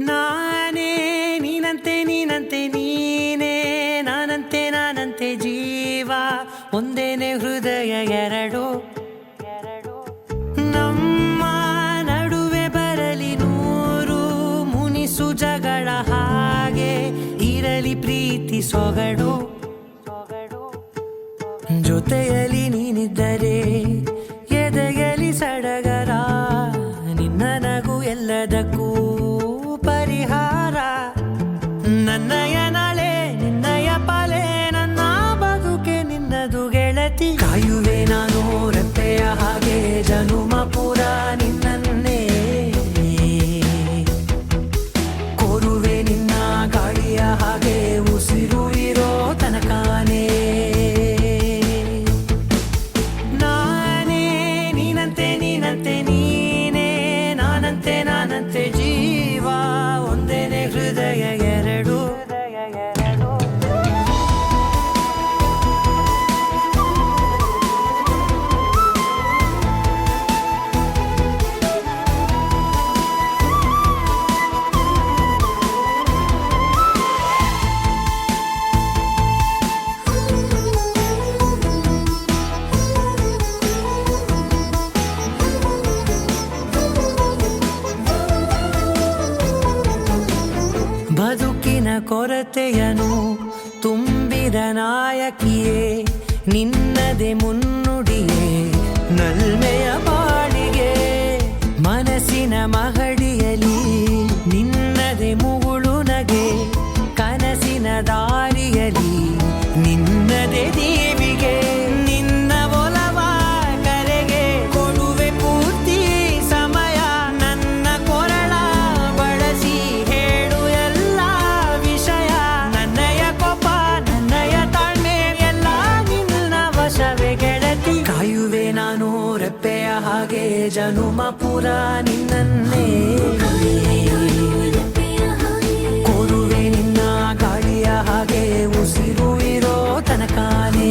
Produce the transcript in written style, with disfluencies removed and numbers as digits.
ನಾನೇ ನೀನಂತೆ ನೀನಂತೆ ನೀನೇ ನಾನಂತೆ ನಾನಂತೆ ಜೀವ ಒಂದೇನೆ ಹೃದಯ ಎರಡು ನಮ್ಮ ನಡುವೆ ಬರಲಿ ನೂರು ಮುನಿಸು ಜಗಳ ಹಾಗೆ ಇರಲಿ ಪ್ರೀತಿ ಸೊಗಡು ಜೊತೆಯಲ್ಲಿ ನೀನಿದ್ದರೆ ಎದೆಯಲಿ ಸಡಗರ ನಿನ್ನ ನಗು ಎಲ್ಲದಕ್ಕೂ ಪರಿಹಾರ ನನ್ನಯ ನಾಳೆ ನಿನ್ನಯ ಪಾಲೆ ನನ್ನ ಬದುಕೆ ನಿನ್ನದು ಗೆಳತಿ ಕಾಯುವೆ ನಾನು ರೆಪ್ಪೆಯ ಹಾಗೆ ಜನುಮ ಪೂರ ನಿನ್ನನ್ನೇ ಕೋರುವೆ ನಿನ್ನ ಗಾಳಿಯ ಹಾಗೆ ಉಸಿರು ಇರೋ ತನಕಾನೇ ನಾನೇ ನೀನಂತೆ ನೀನಂತೆ ನೀನೇ ನಾನಂತೆ ನಾನಂತೆ ಜೀವ ಒಂದೇನೆ ಹೃದಯ ಎರಡು ಬದುಕಿನ ಕೊರತೆಯನು ತುಂಬಿದ ನಾಯಕಿಯೇ ನಿನ್ನದೆ ಮುನ್ನುಡಿಯೇ ನಲ್ಮೆಯ ಬಾಳಿಗೆ ಮನಸ್ಸಿನ ಮಹಡಿಯಲಿ ನಿನ್ನದೆ ಮುಗುಳು ನಗೆ ಕನಸಿನ ದಾರಿಯಲಿ ನಿನ್ನದೆ ದೀವಿಗೆ ನಿನ್ನ ಒಲವ ಕರೆಗೆ ಕೊಡುವೆ ಪೂರ್ತಿ ಸಮಯ ನನ್ನ ಕೊರಳ ಬಳಸಿ ಹೇಳು ಎಲ್ಲ ವಿಷಯ ನನ್ನಯ ಕೋಪ ನನ್ನಯ ತಾಳ್ಮೆ ಎಲ್ಲ ನಿನ್ನ ವಶವೇ ಗೆಳತಿ ಕಾಯುವೆ ನಾನು ರೆಪ್ಪೆಯ ಹಾಗೆ ಜನುಮ ಪುರ ನಿನ್ನನ್ನೇ ಕೋರುವೆ ನಿನ್ನ ಗಾಳಿಯ ಹಾಗೆ ಉಸಿರು ಇರೋ ತನಕಾನೇ